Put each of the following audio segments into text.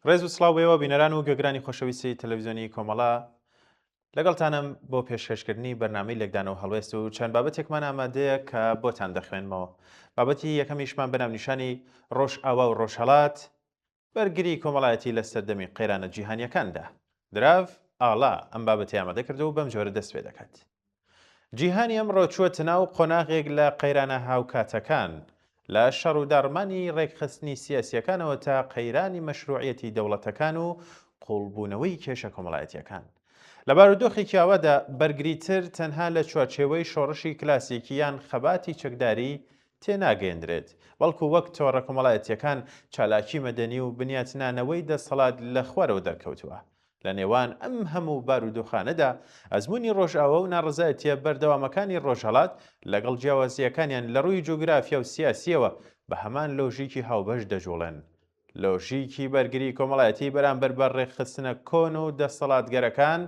ڕێز و سڵاوێەوە بینەران و گوێگرانی خۆشەویستی تەلەڤیزیۆنی کۆمەڵا لەگەڵتانم بۆ پێشکەشکردنی بەرنامەی لێکدانەوە هەڵوێست و چەند بابەتێکمان ئامادەیە کە بۆتان دەخوێنمەوە. بابەتی یەکەمیشمان بەناونیشانی ڕۆژئاوا و ڕۆژهەڵات بەرگری کۆمەڵایەتی لە سەردەمی قەیرانە جیهانیەکاندا. دراو ئاڵا ئەم بابەتی ئامادە کردو و بەم جۆرە دەست پێ دەکات. جیهانی ئەمڕۆ چووەتە ناو قۆناغێک لە قەیرانە هاوکاتەکان لە شەڕ و داڕمانی ڕێکخستنی سیاسیەکانەوە تا قەیرانی مەشروعیەتی دەوڵەتەکان و قوڵبوونەوەی کێشە کۆمەڵایەتیەکان. لە بارودۆخێکی ئاوادا بەرگریتر تەنها لە چوارچێوەی شۆڕشی کلاسیکی یان خەباتی چەکداری تێناگەیەندرێت، بەڵکو وەک تۆڕە کۆمەڵایەتیەکان چالاکی مەدەنی و بنیاتنانەوەی دەسەڵات لە خوارەوە دەرکەوتووە. لە نێوان ئەم هەموو بارودۆخانەدا ئەزمموی ڕۆژئاوا و ناڕزایەتیە بەردەوامەکانی ڕۆژهەڵات لەگەڵ جیاوازیەکانیان لە ڕووی جوگرافیا و سیاسیەوە بە هەمان لۆژیکی هاوبەش دەجوڵێن. لۆژیکی بەرگری کۆمەڵایەتی بەرامبەر بە ڕێکخستنە کۆن و دەسەڵاتگەرەکان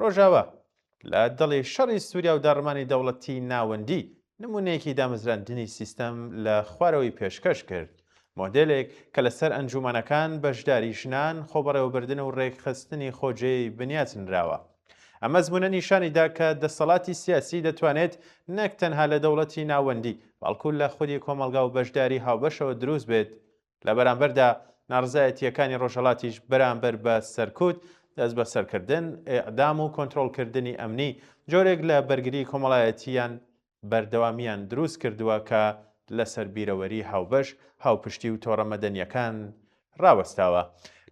ڕۆژاوە لە دڵی شەڕی سووریا و داڕمانی دەوڵەتی ناوەندی نمونەیەکی دامەزراندنی سیستەم لە خوارەوەی پێشکەش کرد. مۆدلێک کە لەسەر ئەنجومەنەکان بەشداری ژنان خۆبەڕێوەبردن و ڕێکخستنی خۆجێی بنیاتنراوە. ئەمە زمونە نیشانیدا کە دەسەڵاتی سیاسی دەتوانێت نەک تەنها لە دەوڵەتی ناوەندی بەڵکو لە خودی کۆمەلگا و بەشداری هاوبەشەوە دروست بێت. لە بەرامبەردا ناڕزایەتیەکانی ڕۆژهەڵاتیش بەرامبەر بە سەرکوت، دەست بە سەرکردن، ئێعدام و کۆنتڕۆڵکردنی ئەمنی جۆرێک لە بەرگری کۆمەڵایەتیان بەردەوامیان دروست کردووە کە لەسەر بیرەوەری هاوبەش، هاوپشتی و تۆڕە مەدەنیەکان ڕاوەستاوە.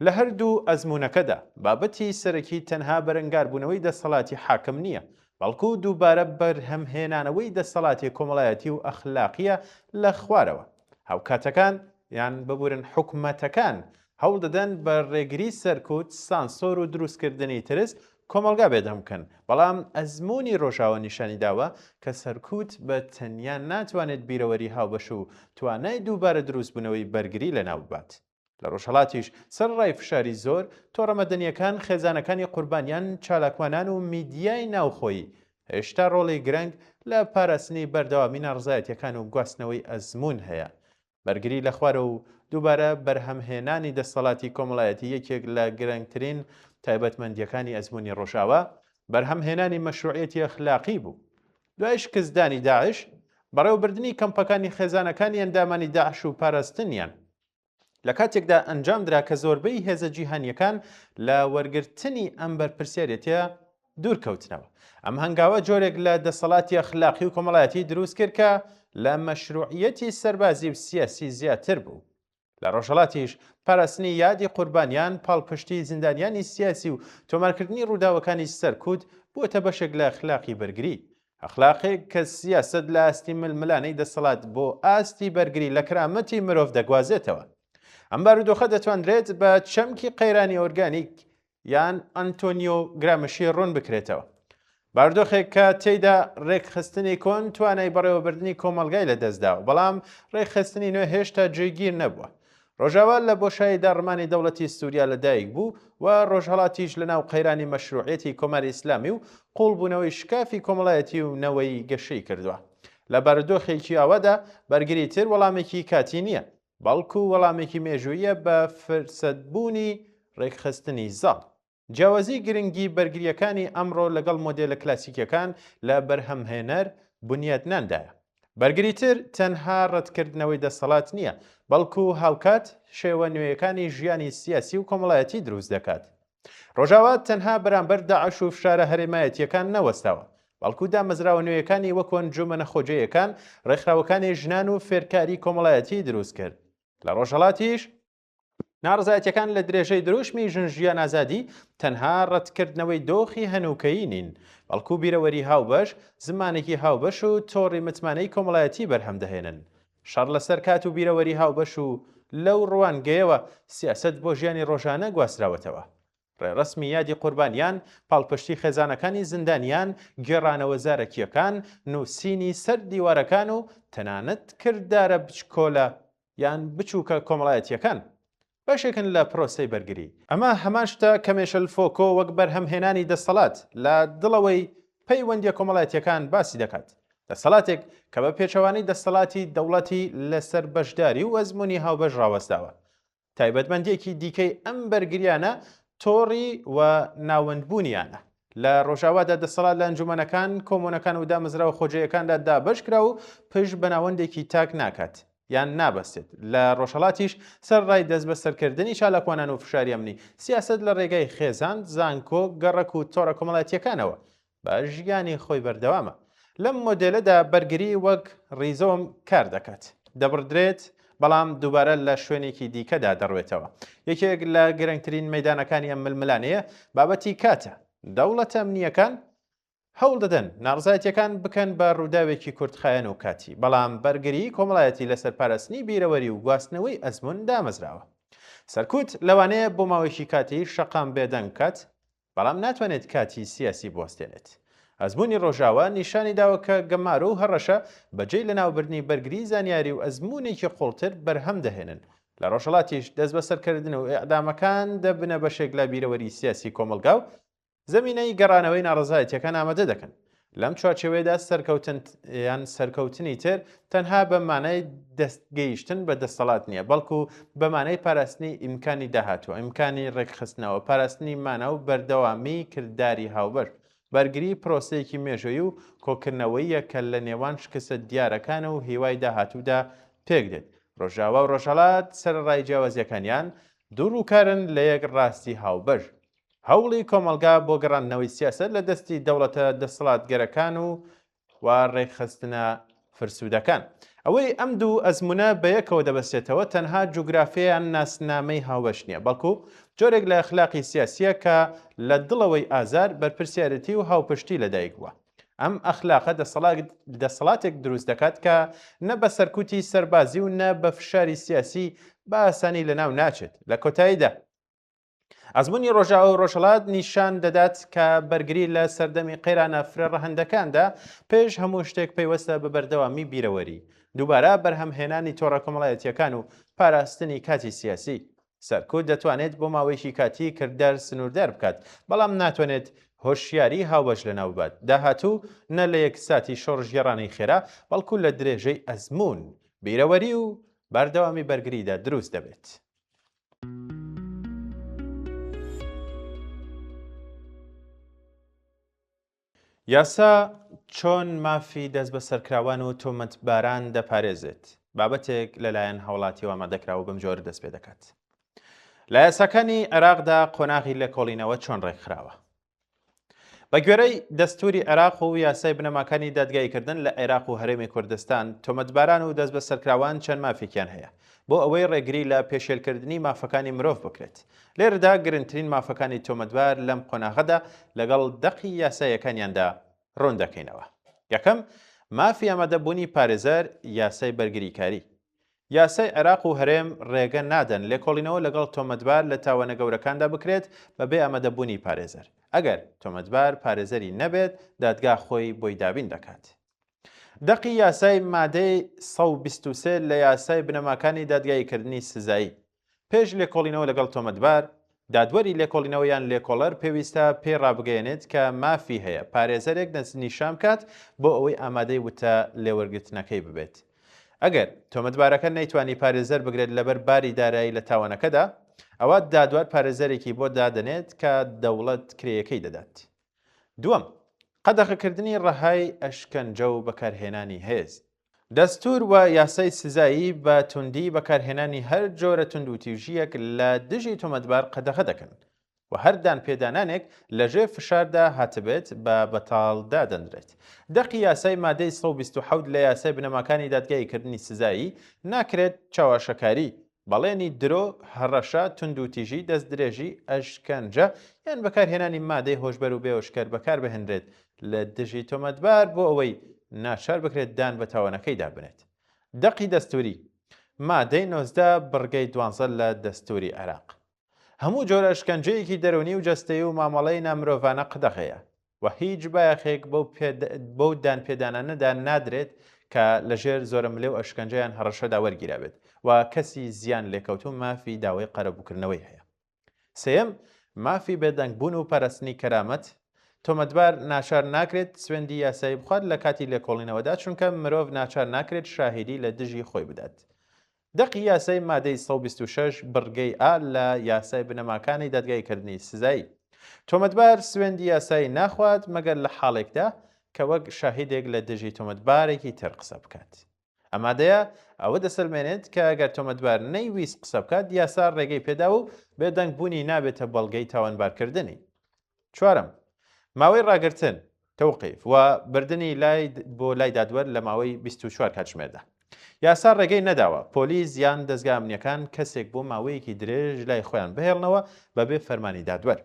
لە هەردوو ئەزمونەکەدا بابەتی سەرەکی تەنها بەرەنگاربوونەوەی دەسەڵاتی حاکم نییە، بەڵکو دووبارە بەرهەمهێنانەوەی دەسەڵاتی کۆمەڵایەتی و ئەخلاقیە لە خوارەوە. هاوکاتەکان یان ببورن حکومەتەکان هەوڵ دەدەن بە ڕێگری سەرکوت، سانسۆر و دروستکردنی ترس کۆمەلگا بێدەم بکەن، بەڵام ئەزمموی ڕۆژاوە نیشانی داوە کە سەرکوت بە تەنیا ناتوانێت بیرەوەری هاوبەش و توانای دووبارە دروستبوونەوەی بەرگری لەناو بات. لە ڕۆژهەڵاتیش سەرڕای فشاری زۆر، تۆڕە مەدەنیەکان، خێزانەکانی قوربانیان، چالاکوانان و میدیای ناوخۆیی هێشتا ڕۆڵی گرنگ لە پاراستنی بەردەوامی ناڕزایەتیەکان و گواستنەوەی ئەزممون هەیە. بەرگری لە خوارە و دووبارە بەرهەمهێنانی دەسەڵاتی کۆمەڵایەتی یەکێک لە گرنگترین تایبەتمەندیەکانی ئەزمموی ڕۆژاوە بەرهەمهێنانی مەشروعیەتی ئەخلاقی بوو. دوای شکستدانی داعش، بەڕێوەبردننی کەمپەکانی خێزانەکانی ئەندامانی داعش و پاراستنیان لە کاتێکدا ئەنجامدرا کە زۆربەی هێزە جیهانیەکان لە وەرگرتنی ئەم بەرپرسیارەتە دوورکەوتنەوە. ئەم هەنگاوە جۆرێک لە دەسەڵاتی ئەخلاقی و کۆمەڵایەتی دروست کرد کە لە مەشروعیەتی سەربازی و سیاسی زیاتر بوو. لە ڕۆژهەڵاتیش پاراستنی یادی قوربانیان، پاڵپشتی زیندانیانی سیاسی و تۆمارکردنی ڕووداوەکانی سەرکوت بووەتە بەشێک لە ئەخلاقی بەرگری. ئەخلاقێک کە سیاست لە ئاستی ململانەی دەسەڵات بۆ ئاستی بەرگری لە کرامەتی مرۆڤ دەگوازێتەوە. ئەم بارودۆخە دەتوانرێت بە چەمکی قەیرانی ئۆرگانیک یان ئەنتۆنیۆ گرامشی ڕوون بکرێتەوە. بارودۆخێک کە تێیدا ڕێکخستنی کۆن توانای بەڕێوەبردننی کۆمەلگای لەدەستداوە، بەڵام ڕێکخستنی نوێ هێشتا جێگیر نەبووە. ڕۆژاوا لە بۆشایی داڕمانی دەوڵەتی سووریا لەدایک بوو و ڕۆژهەڵاتیش لەناو قەیرانی مەشروعیەتی کۆماری ئیسلامی و قوڵبوونەوەی شکافی کۆمەڵایەتی و نەوەی گەشەی کردووە. لە بارودۆخێکی ئاوادا بەرگری تر وەڵامێکی کاتی نییە، بەڵکو وەڵامێکی مێژوویە بە فرسەدبوونی ڕێکخستنی زاڵ. جیاوازی گرنگی بەرگریەکانی ئەمڕۆ لەگەڵ مۆدێلە کلاسیکەکان لە بەرهەمهێنەر بنیاتناندایە. بەرگریتر تەنها ڕەتکردنەوەی دەسەڵات نییە، بەڵکو هاوکات شێوە نوێیەکانی ژیانی سیاسی و کۆمەڵایەتی دروست دەکات. ڕۆژاوا تەنها بەرامبەر داعش و فشارە هەرێمایەتیەکان نەوەستاوە، بەڵکو دامەزراوە نوێیەکانی وەکو ئەنجومەنە خۆجەیەکان، ڕێکخراوەکانی ژنان و فێرکاری کۆمەڵایەتی دروست کرد. لە ڕۆژهەڵاتیش ناڕزایەتیەکان لە درێژەی دروشمی ژنژیان ئازادی تەنها ڕەتکردنەوەی دۆخی هەنووکەیی نین، بەڵکو بیرەوەری هاوبەش، زمانێکی هاوبەش و تۆڕی متمانەی کۆمەڵایەتی بەرهەم دەهێنن. شەڕ لەسەر کات و بیرەوەری هاوبەش و لەو ڕوانگەیەوە سیاسەت بۆ ژیانی ڕۆژانە گواستراوەتەوە. ڕێڕەسمی یادی قوربانیان، پاڵپشتی خێزانەکانی زیندانیان، گێڕانەوە زارەکیەکان، نووسینی سەر دیوارەکان و تەنانەت کردارە بچکۆلە یان بچووکە کۆمەڵایەتیەکان باشێکن لە پرۆسەی بەرگری. ئەمە هەمان شتە کە مێشەل فۆکۆ وەک بەرهەمهێنانی دەسەڵات لە دڵەوەی پەیوەندیە کۆمەڵایەتیەکان باسی دەکات. دەسەڵاتێک کە بە پێچەوانەی دەسەڵاتی دەوڵەتی لەسەر بەشداری و ئەزمموی هاوبەش ڕاوەستاوە. تایبەتمەندێکی دیکەی ئەم بەرگریانە تۆڕی و ناوەندبوونیانە لە ڕۆژاوادا دەسەڵات لە ئەنجومەنەکان کۆمۆنەکان و دامەزراوە خۆجەیەکاندا دابەشکرا و پشت بە ناوەندێکی تاک ناکات یان نابەستێت لە ڕۆژهەڵاتیش سەرڕای دەست بە سەرکردنی چالاکوانان و فشاری ئەمنی سیاست لە ڕێگای خێزان زانکۆ گەڕک و تۆڕە کۆمەڵایەتیەکانەوە بە ژیانی خۆی بەردەوامە لەم مۆدێلەدا بەرگری وەک ڕیزۆم کار دەکات دەبڕدرێت بەڵام دووبارە لە شوێنێکی دیکەدا دەڕوێتەوە یەکێک لە گرنگترین مەیدانەکانی ئەم ململانەیە بابەتی کاتە دەوڵەتە ئەمنیەکان هەوڵ دەدەن ناڕزایەتیەکان بکەن بە ڕووداوێکی کورتخایەن و کاتی بەڵام بەرگری کۆمەڵایەتی لەسەر پاراستنی بیرەوەری و گواستنەوەی ئەزمون دامەزراوە سەرکوت لەوانەیە بۆ ماوەیەکی کاتی شەقام بێدەنگ کات بەڵام ناتوانێت کاتی سیاسی بوەستێنێت ئەزمموی ڕۆژاوە نیشانی داوە کە گەمارە و هەڕەشە بەجێی لە ناوبردنی بەرگری زانیاری و ئەزمموونێکی قوڵتر بەرهەم دەهێنن لە ڕۆژهڵاتیش دەست بە سەرکردن و ئەعدامەکان دەبنە بەشێک لە بیرەوەری سیاسی کۆمەلگا و زەمینەی گەڕانەوەی ناڕزایەتیەکان ئامادە دەکەن لەم چوارچێوەیەدا سەرکەوتنی تر تەنها بەمانای دەستگەیشتن بە دەسەڵات نییە بەڵکو بەمانەی پاراستنی ئیمکانی داهاتوە ئیمکانی ڕێکخستنەوە پاراستنی مانە و بەردەوامی کردداری هاوبەر بەرگری پرۆسەیەکی مێژووی و کۆکردنەوەیە کە لە نێوان شکستە دیارەکانە و هیوای داهاتوودا پێک دێت ڕۆژاوا و ڕۆژهەڵات سەرڕای جیاوازیەکانیان دووڕووکارن لە یەک ڕاستی هاوبەر هەوڵی کۆمەلگا بۆ گەڕاندنەوەی سیاسەت لە دەستی دەوڵەتە دەسەڵاتگەرەکان و ڕێکخستنە فرسوودەکان ئەوەی ئەم دوو ئەزمونە بەیەکەوە دەبەستێتەوە تەنها جوگرافیان ناسنامەی هاوبەش نییە بەڵکو جۆرێک لە ئەخلاقی سیاسیە کە لە دڵەوەی ئازار بەرپرسیارەتی و هاوپشتی لەدایک بووە ئەم ئەخلاقە دەسەڵاتێک دروست دەکات کە نە بە سەرکوتی سەربازی و نە بە فشاری سیاسی بە ئاسانی لەناو ناچێت لە کۆتاییدا ئەزمموی ڕۆژاوە و ڕۆژهەڵات نیشان دەدات کە بەرگری لە سەردەمی قەیرانە فرێڕەهەندەکاندا پێش هەموو شتێک پەیوەستە بە بەردەوامی بیرەوەری دووبارە بەرهەمهێنانی تۆڕە کۆمەڵایەتیەکان و پاراستنی کاتی سیاسی سەرکوت دەتوانێت بۆ ماوەیەکی کاتی کردار سنووردار بکات بەڵام ناتوانێت هۆشیاری هاوبەش لەناو بات داهاتوو نە لە یەک ساتی شۆڕژگەڕانی خێرا بەڵکو لە درێژەی ئەزممون بیرەوەری و بەردەوامی بەرگریدا دروست دەبێت. یاسا چۆن مافی دەست بە سەرکراوان و تۆمەتباران دەپارێزێت بابەتێک لەلایەن هاوڵاتیەوە ئامادەکراوە بەم جۆرە دەست پێ دەکات لە یاساکانی عێراقدا قۆناغی لێکۆڵینەوە چۆن ڕێکخراوە بە گوێرەی دەستوری عێراق و یاسای بنەماکانی دادگاییکردن لە عێراق و هەرێمی کوردستان تۆمەتباران و دەست بە سەرکراوان چەند مافێکیان هەیە بۆ ئەوەی ڕێگری لە پێشێلکردنی مافەکانی مرۆڤ بکرێت لێرەدا گرنگترین مافەکانی تۆمەتبار لەم قۆناغەدا لەگەڵ دەقی یاسایەکانیاندا ڕوون دەکەینەوە یەکەم مافی ئامادەبوونی پارێزەر یاسای بەرگریکاری یاسای عێراق و هەرێم ڕێگە نادەن لێکۆڵینەوە لەگەڵ تۆمەتبار لە تاوانە گەورەکاندا بکرێت بەبێ ئامادەبوونی پارێزەر ئەگەر تۆمەتبار پارێزەری نەبێت دادگا خۆی بۆی دابین دەکات دەقی یاسای مادەی 123 لە یاسای بنەماکانی دادگاییکردنی سزایی پێش لێکۆڵینەوە لەگەڵ تۆمەتبار دادوەری لێکۆڵینەوە یان لێکۆڵەر پێویستە پێ ڕابگەیەنێت کە مافی هەیە پارێزەرێک نیشان بکات بۆ ئەوەی ئامادەی وتە لێوەرگرتنەکەی ببێت ئەگەر تۆمەتبارەکە نەیتوانی پارێزەر بگرێت لەبەر باری دارایی لە تاوانەکەدا ئەوە دادوار پارێزەرێکی بۆ دادەنێت کە دەوڵەت کرێیەکەی دەدات دووەم قەدەغەکردنی ڕەهای ئەشکەنجە و بەکارهێنانی هێز دەستور و یاسای سزایی بە توندی بەکارهێنانی هەر جۆرە تند و تیژیەک لە دژی تۆمەتبار قەدەغە دەکەن و هەر دانپێدانانێک لەژێر فشاردا هاتبێت بە بەتاڵدا دەنرێت دەقی یاسای مادەی 127 لە یاسای بنەماکانی دادگاییکردنی سزایی ناکرێت چاواشەکاری بەڵێنی درۆ هەڕەشە تند و تیژی دەست درێژی ئەشکەنجە یان بەکارهێنانی مادەی هۆشبەر و بێهۆشکەر بەکار بهێنرێت لە دژی تۆمەتبار بۆ ئەوەی ناچار بکرێت دان بە تاوانەکەی دابنێت دەقی دەستوری مادەی 19 بڕگەی 12 لە دەستوری عێراق هەموو جۆرە شکەنجەیەکی دەرونی و جەستەیی و مامەڵەی نامرۆڤانە قەدەغەیە و هیچ بایەخێک بەو دانپێدانانەدا نادرێت کە لەژێر زۆرە ملێ و ئەشکەنجەیان هەڕەشەدا وەرگیرابێت و کەسی زیان لێکەوتو مافی داوای قەرەبووکردنەوەی هەیە سێەم مافی بێدەنگبوون و پەرستنی کەرامەت تۆمەتبار ناچار ناکرێت سوێندی یاسایی بخوات لە کاتی لێکۆڵینەوەدا چونکە مرۆڤ ناچار ناکرێت شاهیدی لە دژی خۆی بدات دەقی یاسای مادەی 126 بڕگەی ئا لە یاسای بنەماکانی دادگایکردنی سزایی. تۆمەتبار سوێندی یاسایی ناخوات مەگەر لە حاڵێکدا کە وەک شاهیدێک لە دژی تۆمەتبارێکی تر قسە بکات. ئەمادەیە ئەوە دەسەلمێنێت کە ئەگەر تۆمەتبار نەیویست قسە بکات یاسا ڕێگەی پێدا و بێدەنگبوونی نابێتە بەڵگەی تاوانبارکردنی. چوارم، ماوەی ڕاگرتن تەوقیف و بردننی بۆ لای دادوەر لە ماوەی 24 کاتژمێردا. یاسا ڕێگەی نەداوە پۆلیس یان دەستگا ئەمنیەکان کەسێک بۆ ماوەیەکی درێژ لای خۆیان بهێڵنەوە بەبێ فەرمانی دادوەر.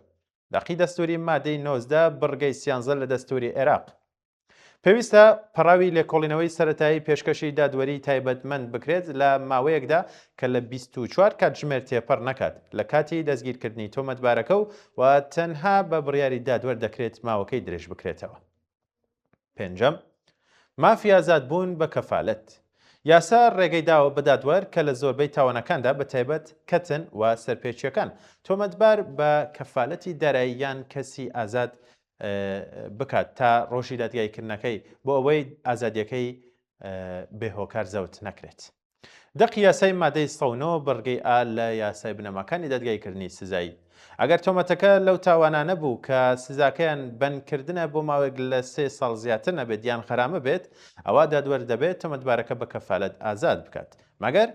دەقی دەستوری مادەی 19 بڕگەی 13 لە دەستوری عێراق. پێویستە پەراوی لێکۆڵینەوەی سەرەتایی پێشکەشی دادوەری تایبەتمەند بکرێت لە ماوەیەکدا کە لە 24 کاتژمێر تێپەڕ نەکات لە کاتی دەستگیرکردنی تۆمەتبارەکە و تەنها بە بڕیاری دادوەر دەکرێت ماوەکەی درێژ بکرێتەوە. پێنجەم، مافی ئازادبوون بە کەفالەت. یاسا ڕێگەی داوە بە دادوەر کە لە زۆربەی تاوانەکاندا بە تایبەت کەتن و سەرپێچیەکان تۆمەتبار بە کەفالەتی دارایی یان کەسی ئازاد بکات تا ڕۆژی دادگایکردنەکەی بۆ ئەوەی ئازادیەکەی بێهۆکار زەوت نەکرێت. دەقی یاسای مادەی 109 بڕگەی ئا لە یاسای بنەماکانی دادگایکردنی سزایی. ئەگەر تۆمەتەکە لەو تاوانانە بوو کە سزاکەیان بەندکردنە بۆ ماوەیەک لە 3 ساڵ زیاتر نەبێت یان خەرامە بێت، ئەوە دادوەر دەبێت تۆمەتبارەکە بە کەفالەت ئازاد بکات، مەگەر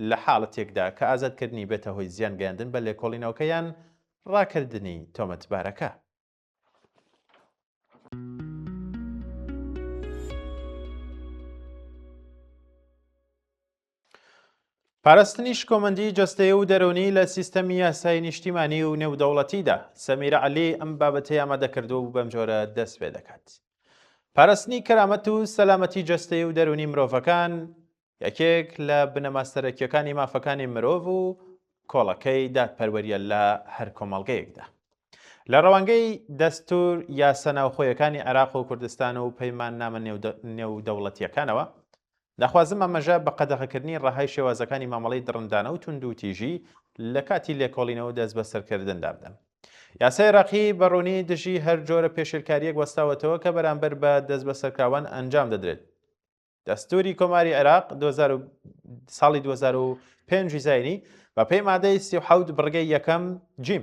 لە حاڵەتێکدا کە ئازادکردنی بێتە هۆی زیان گەیاندن بە لێکۆڵینەوەکە یان ڕاکردنی تۆمەتبارەکە. پاراستنی شکۆمەندی جەستەیی و دەرونی لە سیستەمی یاسای نیشتیمانی و نێودەوڵەتیدا. سەمیرە عەلی ئەم بابەتەی ئامادەکردووە و بەم جۆرە دەست پێ دەکات. پاراستنی کەرامەت و سەلامەتی جەستەیی و دەرونی مرۆڤەکان یەکێک لە بنەما سەرەکیەکانی مافەکانی مرۆڤ و کۆڵەکەی دادپەروەریە لە هەر کۆمەڵگەیەکدا. لە ڕەوانگەی دەستور یاسە ناوخۆیەکانی عێراق و کوردستان و پەیماننامە نێودەوڵەتیەکانەوە داخوازم ئەمەژە بە قەدەغەکردنی ڕەهای شێوازەکانی مامەڵەی دڕندانە و تونند و تیژی لە کاتی لێکۆڵینەوە دەست بەسەرکردندا بدەن. یاسای عێراقی بەڕوونی دژی هەر جۆرە پێشێلکاریەک وەستاوەتەوە کە بەرامبەر بە دەست بەسەرکراوان ئەنجام دەدرێت. دەستوری کۆماری عێراق ساڵی 2005 زاینی بە پێی مادەی 37 بڕگەی یەکەم جیم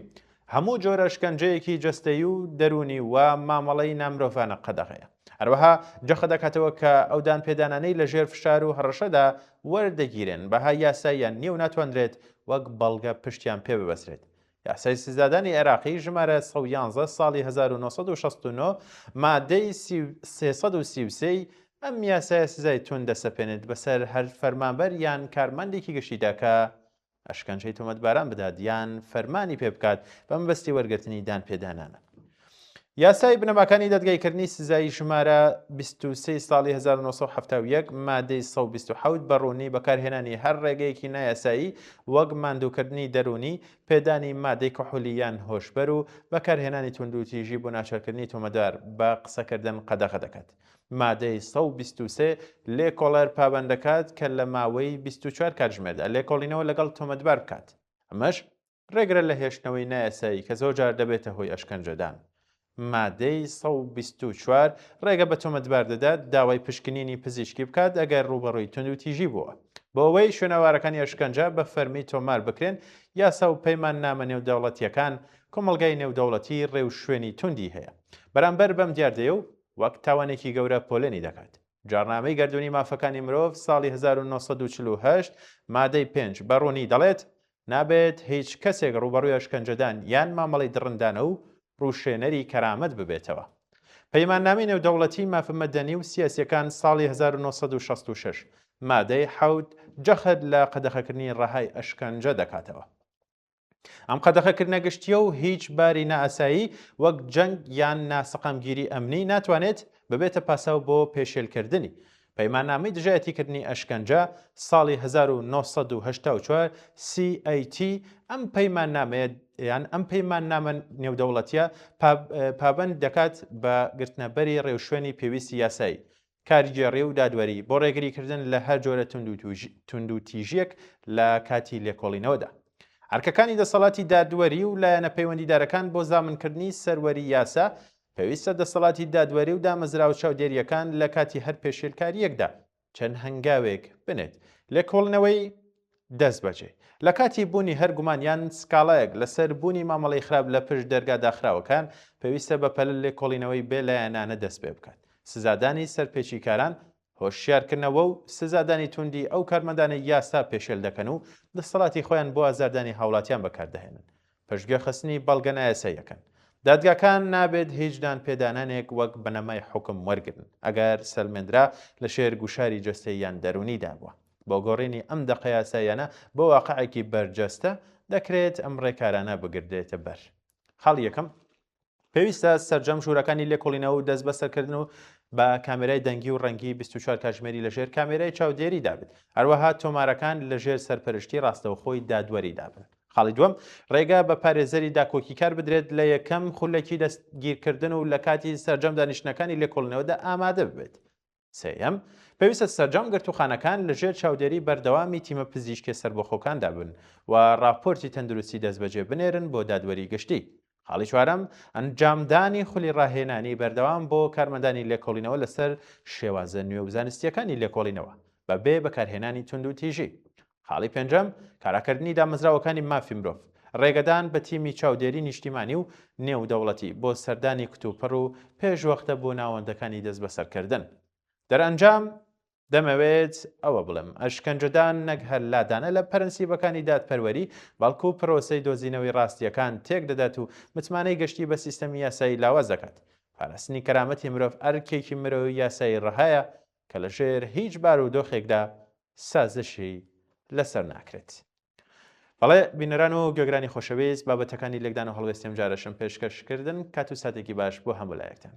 هەموو جۆرە شکنجەیەکی جەستەیی و دەرونی و مامەڵەی نامرۆڤانە قەدەغەیە. هەروەها جەخە دەکاتەوە کە ئەو دانپێدانانەی لە ژێر فشار و هەڕەشەدا وەردەگیرن بەها یاساییان نیو ناتوانرێت وەک بەڵگە پشتیان پێ ببەسرێت. یاسای سزادانی عێراقی ژمارە 111 ساڵی 1969 مادەی 333 ئەم یاسایە سزای تون دەسەپێنێت بەسەر هەر فەرمانبەر یان کارمەندێکی گەشتیدا کە ئەشکەنجەی تۆمەتباران بدات یان فەرمانی پێ بکات بە مەبەستی وەرگرتنی دانپێدانانە. یاسای بنەماکانی دادگایکردنی سزایی ژمارە 23 ساڵی 1970 مادەی 127 بەڕوونی بەکارهێنانی هەر ڕێگەیەکی نایاسایی وەک ماندووکردنی دەرونی، پێدانی مادەی کەحولی یان هۆشبەر و بەکارهێنانی توندوتیژی بۆ ناچارکردنی تۆمەتبار بە قسەکردن قەدەغە دەکات. مادەی 123 لێکۆڵەر پابەند دەکات کە لە ماوەی 24 کاتژمێردا لێکۆڵینەوە لەگەڵ تۆمەتبار بکات. ئەمەش ڕێگرە لە هێشتنەوەی نایاسایی کە زۆرجار دەبێتە هۆی ئەشکەنجەدان. مادەی 124 ڕێگە بە تۆمەتبار دەدات داوای پشکنینی پزیشکی بکات ئەگەر ڕوبەڕووی توندوتیژی بووە بۆ ئەوەی شوێنەوارەکانی ئەشکەنجە بە فەرمی تۆمار بکرێن. یاسا و پەیماننامە نێودەوڵەتیەکان کۆمەڵگای نێودەوڵەتی ڕێو شوێنی توندی هەیە. بەرامبەر بەم دیاردەیە و وەک تاوانێکی گەورە پۆلێنی دەکات. جارنامەی گەردوونی مافەکانی مرۆڤ ساڵی 1948 مادەی 5 بەڕوونی دەڵێت نابێت هیچ کەسێک ڕوبەڕووی ئەشکەنجەدان یان مامەڵەی دڕندانە و ڕووشێنەری کەرامەت ببێتەوە. پەیماننامەی نێودەوڵەتی مافەمەدەنی و سیاسیەکان ساڵی 1966 مادەی 7 جەخت لە قەدەغەکردنی ڕەهای ئەشکەنجە دەکاتەوە. ئەم قەدەغەکردنە گشتیە و هیچ باری نائاسایی وەک جەنگ یان ناسەقامگیری ئەمنی ناتوانێت ببێتە پاساو بۆ پێشێلکردنی. پەیماننامەی دژایەتیکردنی ئەشکەنجە ساڵی 1984 CAT ئەم پەیماننامەیە یان ئەم پەیماننامە نێودەوڵەتیە پابەند دەکات بە گرتنەبەری ڕێوشوێنی پێویستی یاسایی، کاریگێڕی و دادوەری بۆ ڕێگریکردن لە هەر جۆرە توندوتیژیەک لە کاتی لێکۆڵینەوەدا. هەرکەکانی دەسەڵاتی دادوەری و لایەنە پەیوەندیدارەکان بۆ زامنکردنی سەروەری یاسا پێویستە دەسەڵاتی دادوەری و دامەزراوە چاودێریەکان لە کاتی هەر پێشێلکاریەکدا چەند هەنگاوێک بنێت. لێکۆڵنەوەی دەست بەجێ لە کاتی بوونی هەر گومانیان سکاڵایەک لەسەر بوونی مامەڵەی خراپ لە پشت دەرگا داخراوەکان پێویستە بە پەل لێکۆڵینەوەی بێ لایەنانە دەست پێ بکات سزادانی سەرپێچیکاران هۆشیارکردنەوە و سزادانی توندی ئەو کارمەندانە یاسا پێشێل دەکەن و دەسەڵاتی خۆیان بۆ ئازاردانی هاوڵاتیان بەکاردەهێنن پشتگوێ خستنی بەڵگە نایاساییەکەن دادگاکان نابێت هیچدان پێدانانێک وەک بنەمای حکم وەرگن ئەگەر سەلمێنرا لە شێر گوشاری جەستەیان دەرونیدا بووە بۆ گۆڕینی ئەم دەقە یاساییانە بۆ واقعێکی بەرجەستە دەکرێت ئەم ڕێکارانە بگردێتە بەر خاڵ یەکەم پێویستە سەرجەم ژوورەکانی لێکۆڵینەوە و دەست بەسەرکردن و بە کامێرای دەنگی و ڕەنگی 24 کاتژمێری لەژێر کامێرای چاودێری دابێت هەروەها تۆمارەکان لەژێر سەرپەرشتی ڕاستەوخۆی دادوەری دابن خاڵی دووەم ڕێگا بە پارێزەری داکۆکی کار بدرێت لە یەکەم خولەکی دەستگیرکردن و لە کاتی سەرجەم دانیشتەکانی لێکۆڵینەوەدا ئامادە ببێت سێەم پێویستە سەرجەم گرتوخانەکان لەژێر چاودێری بەردەوامی تیمە پزیشکی سەربەخۆکان دابن و راپۆرتی تەندروستی دەستبەجێ بنێرن بۆ دادوەری گشتی خاڵی چوارەم ئەنجامدانی خولی ڕاهێنانی بەردەوام بۆ کارمەندانی لێکۆڵینەوە لەسەر شێوازە نوێ و زانستیەکانی لێکۆڵینەوە بەبێ بەکارهێنانی تونند و تیژی خاڵی پێنجەم کاراکردنی دامەزراوەکانی مافی مرۆڤ ڕێگەدان بە تیمی چاودێری نیشتیمانی و نێودەوڵەتی بۆ سەردانی کتوپڕ و پێشوەختە بۆ ناوەندەکانی دەست بەسەرکردن دەرەنجام دەمەوێت ئەوە بڵم ئەشکەنجەدان نەک هەر لادانە لە پەرەنسیبەکانی دادپەروەری بەڵکو و پرۆسەی دۆزینەوەی ڕاستیەکان تێک دەدات و متمانەی گەشتی بە سیستەمی یاسایی لاواز دەکات پاراستنی کەرامەتی مرۆڤ ئەرکێکی مرۆڤی یاسایی ڕەهایە کە لەژێر هیچ بارودۆخێکدا سازشی لەسەر ناکرێت بەڵێ بینەران و گوێگرانی خۆشەویست بابەتەکانی لێکدان و هەڵوێستیم جارەشم پێشکەشکردن کات و ساتێکی باش بۆ هەموو لایەکتان